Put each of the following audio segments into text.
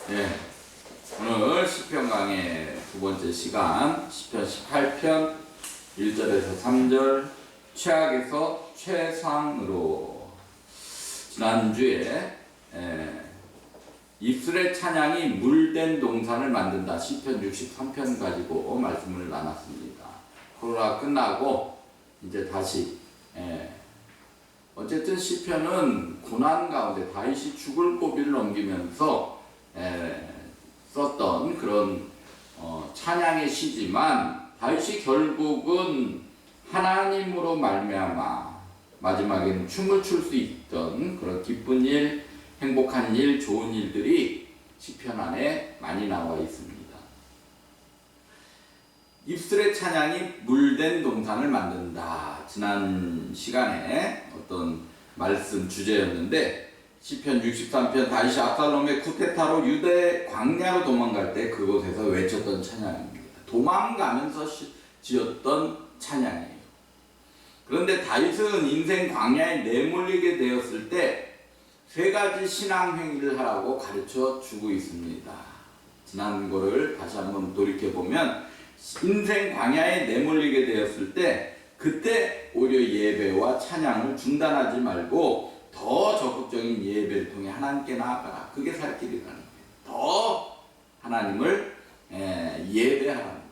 네, 오늘 시편 강의 두 번째 시간, 시편 18편 1절에서 3절, 최악에서 최상으로. 지난주에 입술의 찬양이 물된 동산을 만든다, 시편 63편 가지고 말씀을 나눴습니다. 코로나 끝나고 이제 다시 어쨌든 시편은 고난 가운데 다윗이 죽을 고비를 넘기면서 썼던 그런 찬양의 시지만, 다윗이 결국은 하나님으로 말미암아 마지막에는 춤을 출 수 있던 그런 기쁜 일, 행복한 일, 좋은 일들이 시편 안에 많이 나와 있습니다. 입술의 찬양이 물된 동산을 만든다, 지난 시간에 어떤 말씀 주제였는데, 시편 63편 다윗이 압살롬의 쿠데타로 유대 광야로 도망갈 때 그곳에서 외쳤던 찬양입니다. 도망가면서 지었던 찬양이에요. 그런데 다윗은 인생 광야에 내몰리게 되었을 때 세 가지 신앙 행위를 하라고 가르쳐 주고 있습니다. 지난 거를 다시 한번 돌이켜보면, 인생 광야에 내몰리게 되었을 때 그때 오히려 예배와 찬양을 중단하지 말고 더 적극적인 예배를 통해 하나님께 나아가라. 그게 살 길이라는 거예요. 더 하나님을 예배하라는 거예요.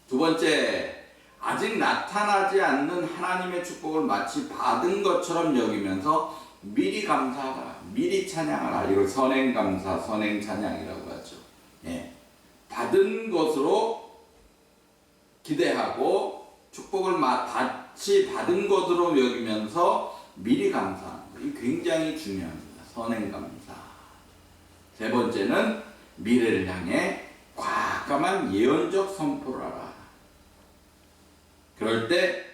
두 번째, 아직 나타나지 않는 하나님의 축복을 마치 받은 것처럼 여기면서 미리 감사하라, 미리 찬양하라. 이걸 선행감사, 선행찬양이라고 하죠. 받은 것으로 기대하고 축복을 같이 받은 것으로 여기면서 미리 감사하는 거. 이 굉장히 중요합니다. 선행감사. 세 번째는 미래를 향해 과감한 예언적 선포를 하라. 그럴 때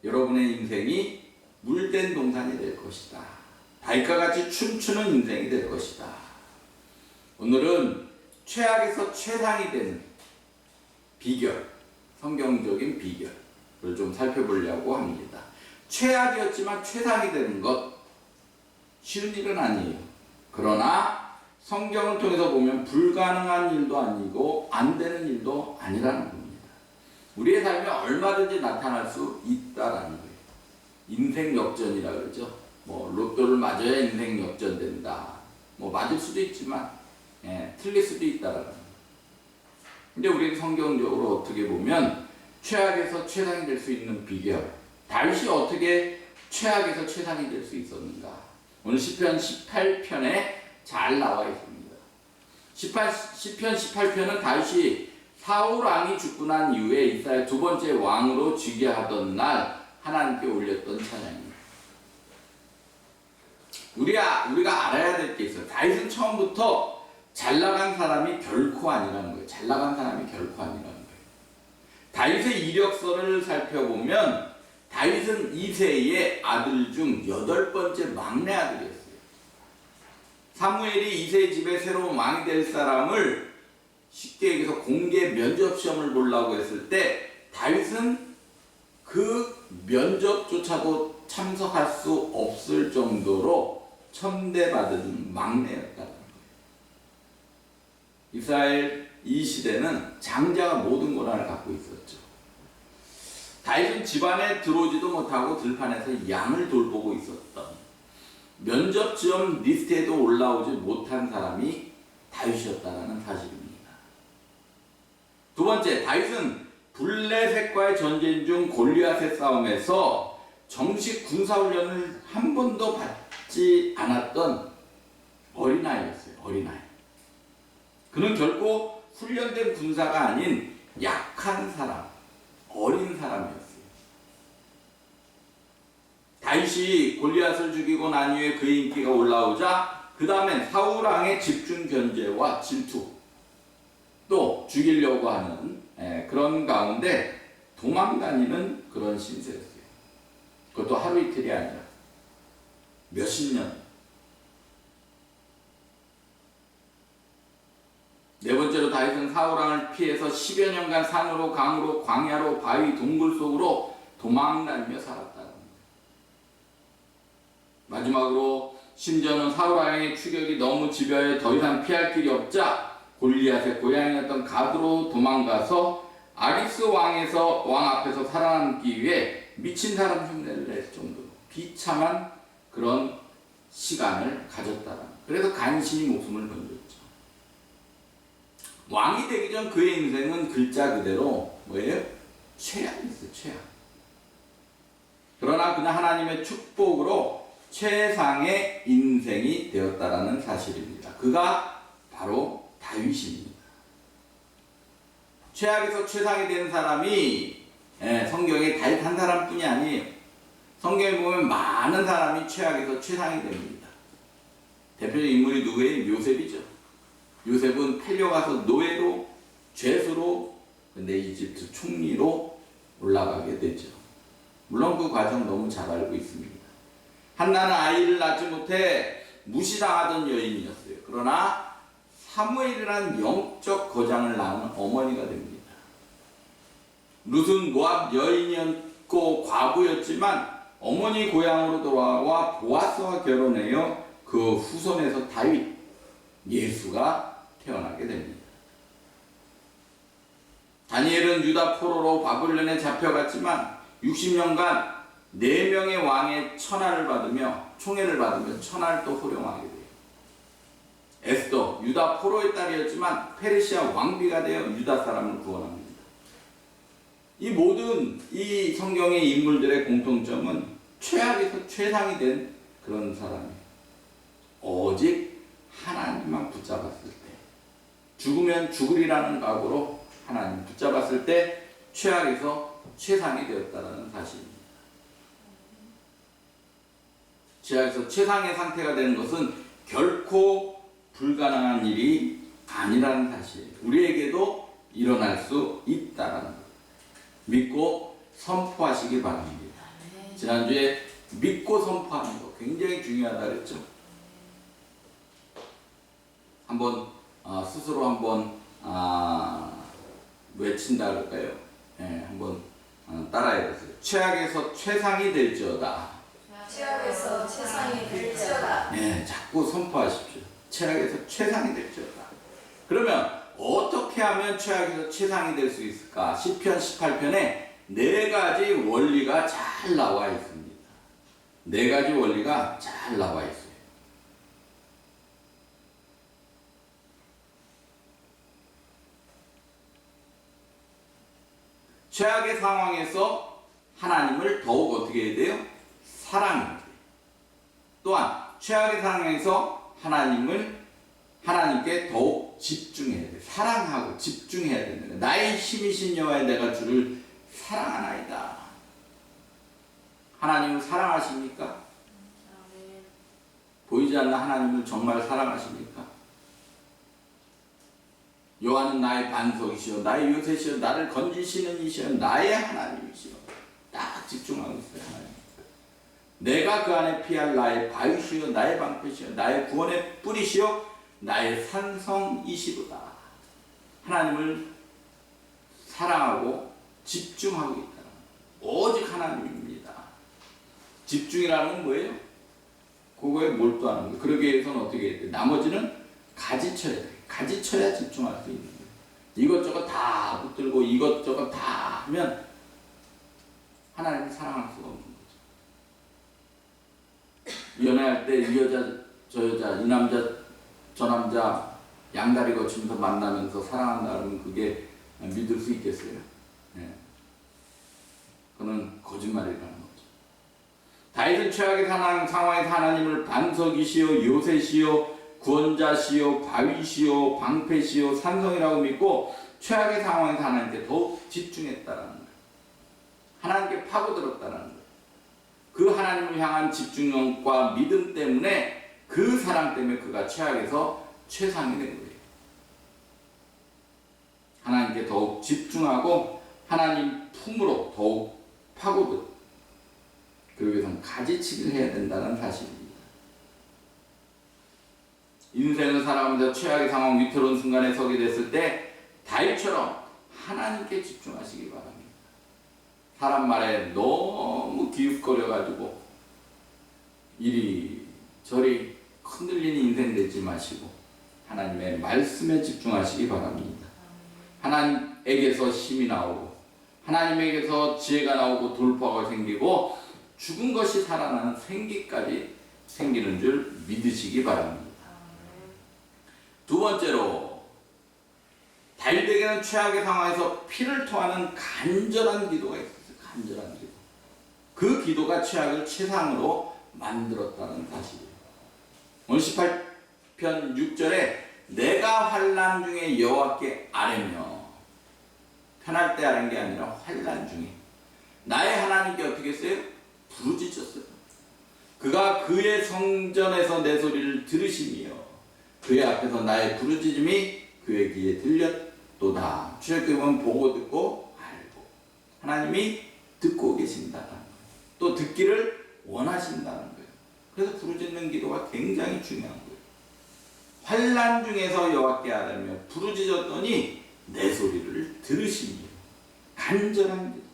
여러분의 인생이 물된 동산이 될 것이다. 다윗과 같이 춤추는 인생이 될 것이다. 오늘은 최악에서 최상이 되는 비결, 성경적인 비결을 좀 살펴보려고 합니다. 최악이었지만 최상이 되는 것, 쉬운 일은 아니에요. 그러나 성경을 통해서 보면 불가능한 일도 아니고 안 되는 일도 아니라는 겁니다. 우리의 삶에 얼마든지 나타날 수 있다라는 거예요. 인생 역전이라 그러죠. 로또를 맞아야 인생 역전된다. 맞을 수도 있지만 틀릴 수도 있다라는 거예요. 근데 우리는 성경적으로 어떻게 보면 최악에서 최상이 될 수 있는 비결, 다윗이 어떻게 최악에서 최상이 될 수 있었는가, 오늘 시편 18편에 잘 나와 있습니다. 시편 18편은 다윗이 사울 왕이 죽고 난 이후에 이스라엘 두 번째 왕으로 즉위하던 날 하나님께 올렸던 찬양입니다. 우리가 알아야 될 게 있어요. 다윗은 처음부터 잘 나간 사람이 결코 아니라는 거예요. 잘 나간 사람이 결코 아니라는 거예요. 다윗의 이력서를 살펴보면 다윗은 이새의 아들 중 8번째 막내 아들이었어요. 사무엘이 이새의 집에 새로운 왕이 될 사람을 쉽게 얘기해서 공개 면접 시험을 보려고 했을 때 다윗은 그 면접조차도 참석할 수 없을 정도로 천대받은 막내였다는 거예요. 이스라엘 이 시대는 장자가 모든 권한을 갖고 있었죠. 다윗은 집안에 들어오지도 못하고 들판에서 양을 돌보고 있었던, 면접 지원 리스트에도 올라오지 못한 사람이 다윗이었다는 사실입니다. 두 번째, 다윗은 블레셋과의 전쟁 중 골리앗의 싸움에서 정식 군사훈련을 한 번도 받지 않았던 어린아이였어요. 어린아이. 그는 결코 훈련된 군사가 아닌 약한 사람, 어린 사람이었어요. 다윗이 골리앗을 죽이고 난 이후에 그의 인기가 올라오자 그 다음엔 사울 왕의 집중 견제와 질투, 또 죽이려고 하는 그런 가운데 도망다니는 그런 신세였어요. 그것도 하루 이틀이 아니라 몇십 년. 네 번째로 다윗은 사울 왕을 피해서 10여 년간 산으로 강으로 광야로 바위 동굴 속으로 도망다니며 살았다는 거예요. 마지막으로 심지어는 사울 왕의 추격이 너무 집요해 더 이상 피할 길이 없자 골리앗의 고향이었던 갓으로 도망가서 아기스 왕 앞에서 살아남기 위해 미친 사람 흉내를 낼 정도로 비참한 그런 시간을 가졌다라. 그래서 간신히 목숨을 건졌죠. 왕이 되기 전 그의 인생은 글자 그대로 뭐예요? 최악이었어요. 최악. 그러나 그는 하나님의 축복으로 최상의 인생이 되었다라는 사실입니다. 그가 바로 다윗입니다. 최악에서 최상이 된 사람이 성경에 다윗 한 사람뿐이 아니에요. 성경에 보면 많은 사람이 최악에서 최상이 됩니다. 대표적 인물이 누구예요? 요셉이죠. 요셉은 팔려가서 노예로, 죄수로, 근데 이집트 총리로 올라가게 되죠. 물론 그 과정 너무 잘 알고 있습니다. 한나는 아이를 낳지 못해 무시당하던 여인이었어요. 그러나 사무엘이라는 영적 거장을 낳은 어머니가 됩니다. 룻은 모압 여인이었고 과부였지만 어머니 고향으로 돌아와 보아스와 결혼하여 그 후손에서 다윗, 예수가 태어나게 됩니다. 다니엘은 유다 포로로 바벨론에 잡혀갔지만 60년간 4명의 왕의 천하를 받으며 총애를 받으며 천하를 또 호령하게 돼요. 에스더, 유다 포로의 딸이었지만 페르시아 왕비가 되어 유다 사람을 구원합니다. 이 모든 이 성경의 인물들의 공통점은 최악에서 최상이 된 그런 사람이에요. 오직 하나님만 붙잡았을 때, 죽으면 죽으리라는 각오로 하나님 붙잡았을 때 최악에서 최상이 되었다는 사실입니다. 최악에서 최상의 상태가 되는 것은 결코 불가능한 일이 아니라는 사실. 우리에게도 일어날 수 있다는 것. 믿고 선포하시기 바랍니다. 지난주에 믿고 선포하는 거 굉장히 중요하다 그랬죠. 한번 스스로 한번 외친다 그럴까요? 한번 따라해보세요. 최악에서 최상이 될지어다. 최악에서 최상이 될지어다. 자꾸 선포하십시오. 최악에서 최상이 될지어다. 그러면 어떻게 하면 최악에서 최상이 될 수 있을까? 시편 18편에 4가지 원리가 잘 나와 있습니다. 4가지 원리가 잘 나와 있어요. 최악의 상황에서 하나님을 더욱 어떻게 해야 돼요? 사랑해야 돼요. 또한 최악의 상황에서 하나님께 더욱 집중해야 돼요. 사랑하고 집중해야 된다. 나의 힘이신 여호와여 내가 주를 사랑하나이다. 하나님을 사랑하십니까? 보이지 않는 하나님을 정말 사랑하십니까? 여호와는 나의 반석이시여 나의 요새시여 나를 건지시는 이시여 나의 하나님이시여. 딱 집중하고 있어요. 하나님. 내가 그 안에 피할 나의 바위시여 나의 방패시여 나의 구원의 뿌리시여 나의 산성이시로다. 하나님을 사랑하고 집중하고 있다. 오직 하나님입니다. 집중이라는 건 뭐예요? 그거에 몰두하는 거예요. 그러기 위해서는 어떻게 해야 돼요? 나머지는 가지쳐야 돼요. 가지쳐야 집중할 수 있는 거예요. 이것저것 다 붙들고 이것저것 다 하면 하나님을 사랑할 수가 없는 거죠. 연애할 때 이 여자 저 여자 이 남자 저 남자 양다리 거치면서 만나면서 사랑한다 그러면 그게 믿을 수 있겠어요? 그건 거짓말이라는 거죠. 다윗은 최악의 상황에서 하나님을 반석이시요 요새시요 구원자시요 바위시요 방패시요 산성이라고 믿고 최악의 상황에서 하나님께 더욱 집중했다라는 거예요. 하나님께 파고들었다는 거예요. 그 하나님을 향한 집중력과 믿음 때문에 그 사랑 때문에 그가 최악에서 최상이 된 거예요. 하나님께 더욱 집중하고 하나님 품으로 더욱 파고들. 그러기 위해서는 가지치기를 해야 된다는 사실입니다. 인생을 살아가면서 최악의 상황 위태로운 순간에 서게 됐을 때 다윗처럼 하나님께 집중하시기 바랍니다. 사람 말에 너무 기웃거려가지고 일이 저리 흔들리는 인생 되지 마시고 하나님의 말씀에 집중하시기 바랍니다. 하나님에게서 힘이 나오고 하나님에게서 지혜가 나오고 돌파가 생기고 죽은 것이 살아나는 생기까지 생기는 줄 믿으시기 바랍니다. 두 번째로 다윗에게는 최악의 상황에서 피를 토하는 간절한 기도가 있었어요. 간절한 기도. 그 기도가 최악을 최상으로 만들었다는 사실이에요. 오늘 18편 6절에 내가 환난 중에 여호와께 아뢰며, 편할 때 아뢰는 게 아니라 환난 중에 나의 하나님께 어떻게 했어요? 부르짖었어요. 그가 그의 성전에서 내 소리를 들으시며 그의 앞에서 나의 부르짖음이 그의 귀에 들렸도다. 출애굽기 보면 보고 듣고 알고, 하나님이 듣고 계신다는 거예요. 또 듣기를 원하신다는 거예요. 그래서 부르짖는 기도가 굉장히 중요한 거예요. 환난 중에서 여호와께 아뢰며 부르짖었더니 내 소리를 들으시며, 간절한 기도.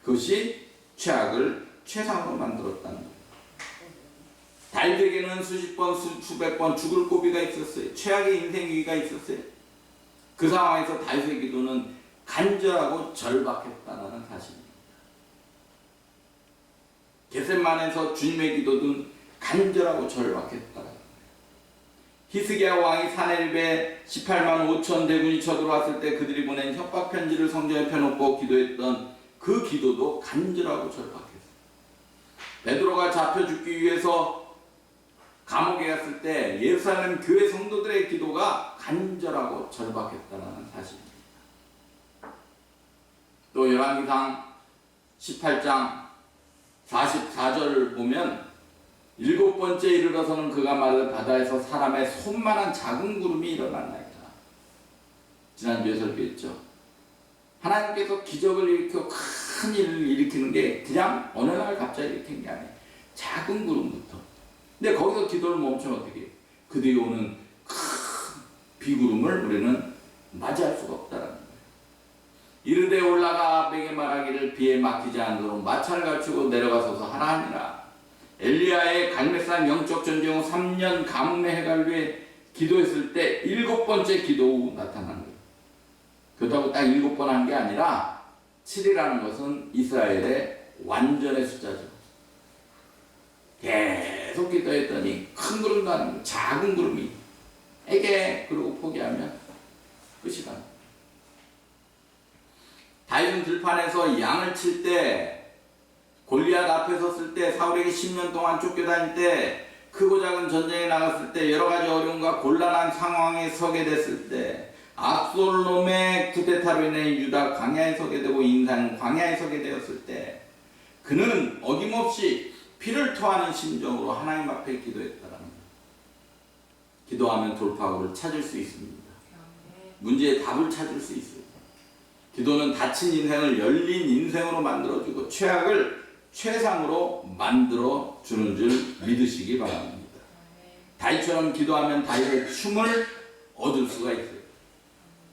그것이 최악을 최상으로 만들었다는 거예요. 다윗에게는 수십 번, 수백 번 죽을 고비가 있었어요. 최악의 인생 위기가 있었어요. 그 상황에서 다윗의 기도는 간절하고 절박했다는 사실입니다. 겟세마네에서 주님의 기도는 간절하고 절박했다. 히스기야 왕이 사네립에 18만 5천 대군이 쳐들어왔을 때 그들이 보낸 협박 편지를 성전에 펴놓고 기도했던 그 기도도 간절하고 절박했어요. 베드로가 잡혀 죽기 위해서 감옥에 갔을 때 예루살렘 교회 성도들의 기도가 간절하고 절박했다는 사실입니다. 또 열왕기상 18장 44절 보면 일곱 번째 이르러서는 그가 말을 바다에서 사람의 손만한 작은 구름이 일어났나이다. 지난주에 설교했죠. 하나님께서 기적을 일으켜 큰 일을 일으키는 게 그냥 어느 날 갑자기 일으킨 게 아니에요. 작은 구름부터. 근데 거기서 기도를 멈추면 어떻게 해요? 그 뒤에 오는 큰 비구름을 우리는 맞이할 수가 없다는 거예요. 이르되 올라가 아합에게 말하기를 비에 막히지 않도록 마차를 갖추고 내려가소서 하라 하니라. 엘리야의 갈멜산 영적 전쟁 후 3년 가뭄의 해갈 위해 기도했을 때 7번째 기도 후 나타난 거예요. 그렇다고 딱 7번 한 게 아니라 7이라는 것은 이스라엘의 완전의 숫자죠. 계속 기도했더니 큰 구름도 아니고 작은 구름이 에게 그러고 포기하면 끝이 납니다. 다윗은 들판에서 양을 칠 때, 골리앗 앞에 섰을 때, 사울에게 10년 동안 쫓겨다닐 때, 크고 작은 전쟁에 나갔을 때, 여러 가지 어려움과 곤란한 상황에 서게 됐을 때, 압살롬의 쿠데타로 인해 유다 광야에 서게 되고 인상 광야에 서게 되었을 때, 그는 어김없이 피를 토하는 심정으로 하나님 앞에 기도했다라는 거예요. 기도하면 돌파구를 찾을 수 있습니다. 문제의 답을 찾을 수 있어요. 기도는 닫힌 인생을 열린 인생으로 만들어주고 최악을 최상으로 만들어주는 줄 믿으시기 바랍니다. 다윗처럼 기도하면 다윗의 춤을 얻을 수가 있어요.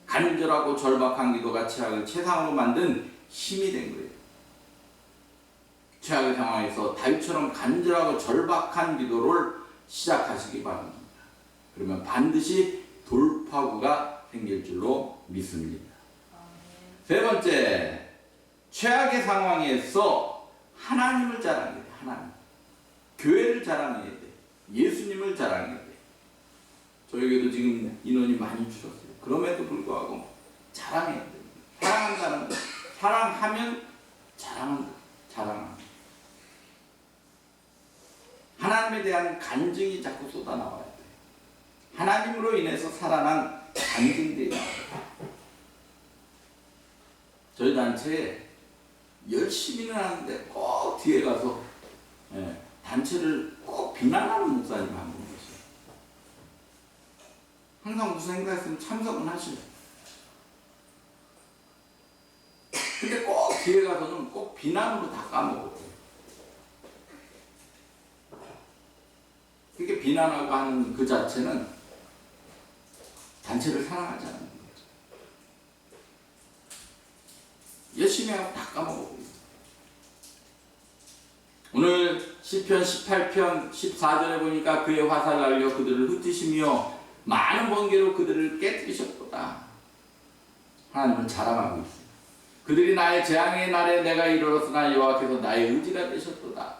간절하고 절박한 기도가 최악을 최상으로 만든 힘이 된 거예요. 최악의 상황에서 다윗처럼 간절하고 절박한 기도를 시작하시기 바랍니다. 그러면 반드시 돌파구가 생길 줄로 믿습니다. 세 번째, 최악의 상황에서 하나님을 자랑해야 돼. 하나님. 교회를 자랑해야 돼. 예수님을 자랑해야 돼. 저에게도 지금 인원이 많이 줄었어요. 그럼에도 불구하고 자랑해야 돼. 사랑한다는 거. 사랑하면 자랑한다. 자랑한다. 하나님에 대한 간증이 자꾸 쏟아나와야 돼. 하나님으로 인해서 살아난 간증들이 나와요. 저희 단체에 열심히는 하는데 꼭 뒤에 가서 단체를 꼭 비난하는 목사님 한 분 계세요. 항상 무슨 행사 있으면 참석은 하시죠. 근데 꼭 뒤에 가서는 꼭 비난으로 다 까먹어요. 그렇게 비난하고 하는 그 자체는 단체를 사랑하지 않는 거예요. 열심히 하고 다 까먹고 있어요. 오늘 시편 18편 14절에 보니까 그의 화살 날려 그들을 흩으시며 많은 번개로 그들을 깨뜨리셨도다. 하나님을 자랑하고 있습니다. 그들이 나의 재앙의 날에 내가 이르렀으나 여호와께서 나의 의지가 되셨도다.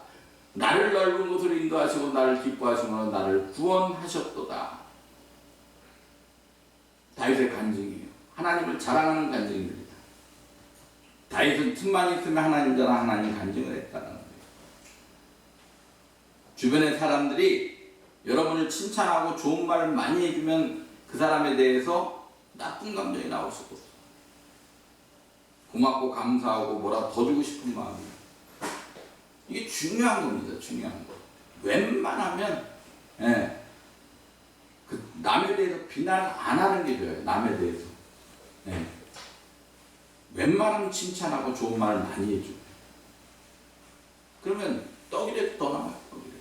나를 넓은 곳으로 인도하시고 나를 기뻐하시며 나를 구원하셨도다. 다윗의 간증이에요. 하나님을 자랑하는 간증입니다. 다윗은 틈만 있으면 하나님 자랑, 하나님 간증을 했다는 거예요. 주변의 사람들이 여러분을 칭찬하고 좋은 말을 많이 해주면 그 사람에 대해서 나쁜 감정이 나올 수도 없어요. 고맙고 감사하고 뭐라 더 주고 싶은 마음이에요. 이게 중요한 겁니다. 중요한 거. 웬만하면 그 남에 대해서 비난 안 하는 게 좋아요. 남에 대해서. 웬만하면 칭찬하고 좋은 말을 많이 해줘. 그러면 떡이라도 더 나와요. 떡이라도.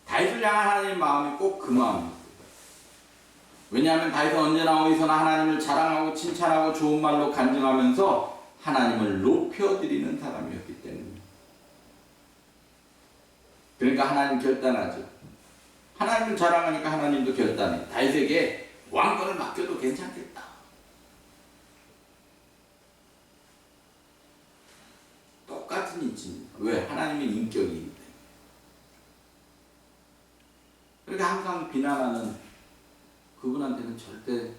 다윗을 향한 하나님의 마음이 꼭 그 마음이에요. 왜냐하면 다윗은 언제나 어디서나 하나님을 자랑하고 칭찬하고 좋은 말로 간증하면서 하나님을 높여드리는 사람이었기 때문입니다. 그러니까 하나님 결단하죠. 하나님을 자랑하니까 하나님도 결단해. 다윗에게 왕권을 맡겨도 괜찮겠다. 똑같은 인치입니다. 왜? 하나님의 인격이기 때문에. 그러니까 항상 비난하는 그분한테는 절대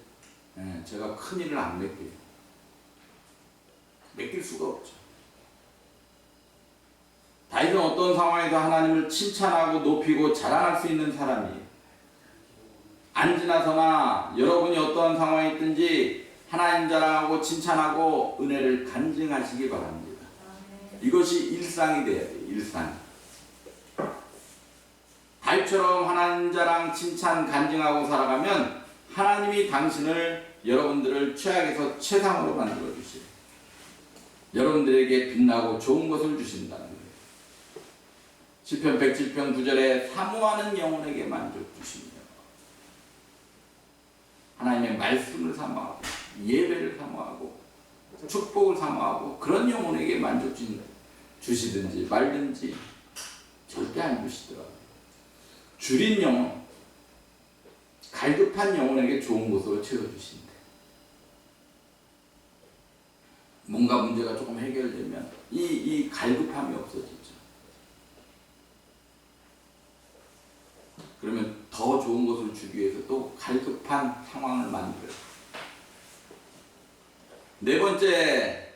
제가 큰 일을 안 맡겨요. 맡길 수가 없죠. 다윗은 어떤 상황에도 하나님을 칭찬하고 높이고 자랑할 수 있는 사람이에요. 안 지나서나 여러분이 어떠한 상황이 있든지 하나님 자랑하고 칭찬하고 은혜를 간증하시기 바랍니다. 이것이 일상이 돼야 돼요. 일상. 다윗처럼 하나님 자랑, 칭찬, 간증하고 살아가면 하나님이 당신을, 여러분들을 최악에서 최상으로 만들어 주시고 여러분들에게 빛나고 좋은 것을 주신다는 거예요. 시편 107편 9절에 사모하는 영혼에게 만족 주시며 하나님의 말씀을 사모하고 예배를 사모하고 축복을 사모하고 그런 영혼에게 만족 주시든지 말든지 절대 안 주시더라고요. 줄인 영혼, 갈급한 영혼에게 좋은 곳으로 채워주신대. 뭔가 문제가 조금 해결되면 이 갈급함이 없어지죠. 그러면 더 좋은 것을 주기 위해서 또 갈급한 상황을 만들어요. 네 번째,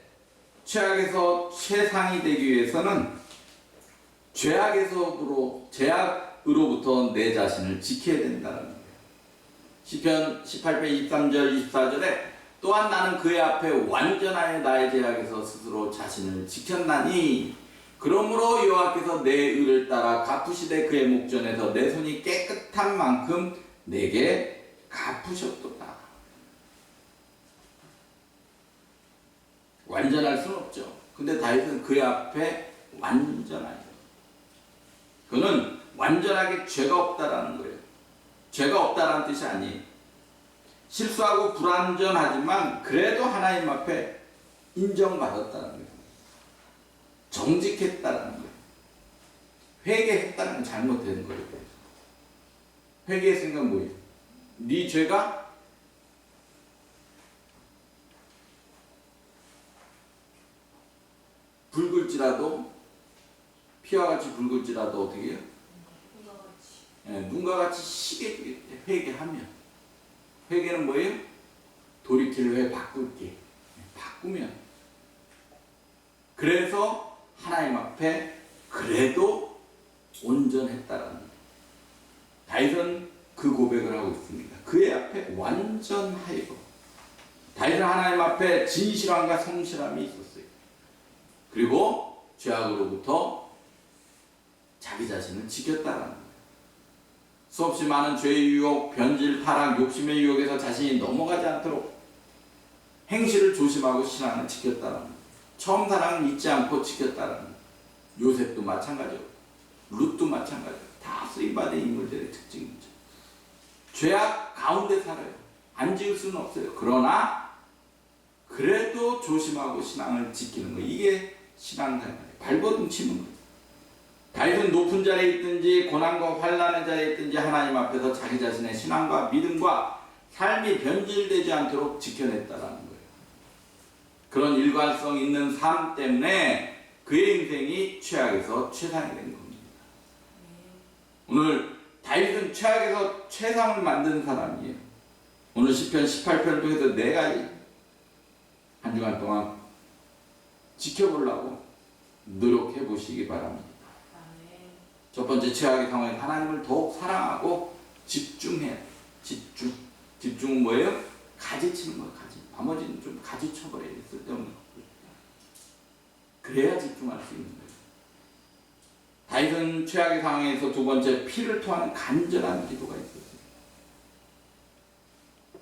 최악에서 최상이 되기 위해서는 죄악으로부터 내 자신을 지켜야 된다는 거예요. 시편 18편 23절 24절에 또한 나는 그의 앞에 완전하여 나의 죄악에서 스스로 자신을 지켰나니 그러므로 여호와께서 내 의를 따라 갚으시되 그의 목전에서 내 손이 깨끗한 만큼 내게 갚으셨도다. 완전할 수는 없죠. 근데 다윗은 그의 앞에 완전하죠. 그는 완전하게 죄가 없다라는 거예요. 죄가 없다라는 뜻이 아니에요. 실수하고 불완전하지만 그래도 하나님 앞에 인정받았다는 거예요. 정직했다는 거예요. 회개했다는 건 잘못된 거예요. 회개했으니까 뭐예요? 네 죄가 붉을지라도 피와 같이 붉을지라도 어떻게 해요? 눈과 같이 시게 회개하면. 회개는 뭐예요? 돌이킬 회 바꿀게. 바꾸면. 그래서 하나님 앞에 그래도 온전했다라는 거예요. 다윗은 그 고백을 하고 있습니다. 그의 앞에 완전하여. 다윗은 하나님 앞에 진실함과 성실함이 있었어요. 그리고 죄악으로부터 자기 자신을 지켰다라는 거예요. 수없이 많은 죄의 유혹, 변질, 타락, 욕심의 유혹에서 자신이 넘어가지 않도록 행실을 조심하고 신앙을 지켰다는 거예요. 처음 사랑을 잊지 않고 지켰다는 거예요. 요셉도 마찬가지고 룻도 마찬가지고 다 쓰임받은 인물들의 특징이죠. 죄악 가운데 살아요. 안 지을 수는 없어요. 그러나 그래도 조심하고 신앙을 지키는 거, 이게 신앙생활이에요. 발버둥 치는 거예요. 다윗은 높은 자리에 있든지 고난과 환난의 자리에 있든지 하나님 앞에서 자기 자신의 신앙과 믿음과 삶이 변질되지 않도록 지켜냈다라는 거예요. 그런 일관성 있는 삶 때문에 그의 인생이 최악에서 최상이 된 겁니다. 오늘 다윗은 최악에서 최상을 만든 사람이에요. 오늘 시편 18편을 통해서 4가지 한 주간 동안 지켜보려고 노력해 보시기 바랍니다. 첫 번째, 최악의 상황에 하나님을 더욱 사랑하고 집중해야 돼요. 집중은 뭐예요? 가지치는 거예요. 나머지는 좀 가지쳐버려야 돼. 쓸데없는 거. 그래야 집중할 수 있는 거예요. 다윗은 최악의 상황에서 두 번째, 피를 토하는 간절한 기도가 있었어요.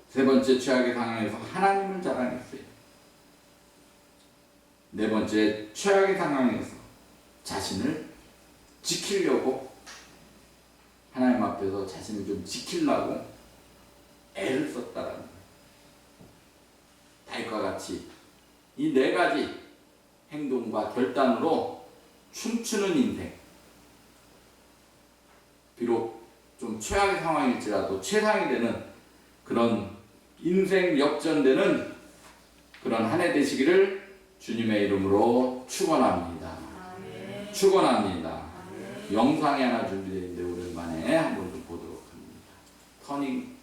세 번째, 최악의 상황에서 하나님을 자랑했어요. 네 번째, 최악의 상황에서 자신을 지키려고 하나님 앞에서 자신을 좀 지키려고 애를 썼다라는 거예요. 다윗과 같이 이 4가지 행동과 결단으로 춤추는 인생, 비록 좀 최악의 상황일지라도 최상이 되는 그런 인생 역전되는 그런 한 해 되시기를 주님의 이름으로 축원합니다. 축원합니다. 영상이 하나 준비되어 있는데 오랜만에 한번 좀 보도록 합니다. 터닝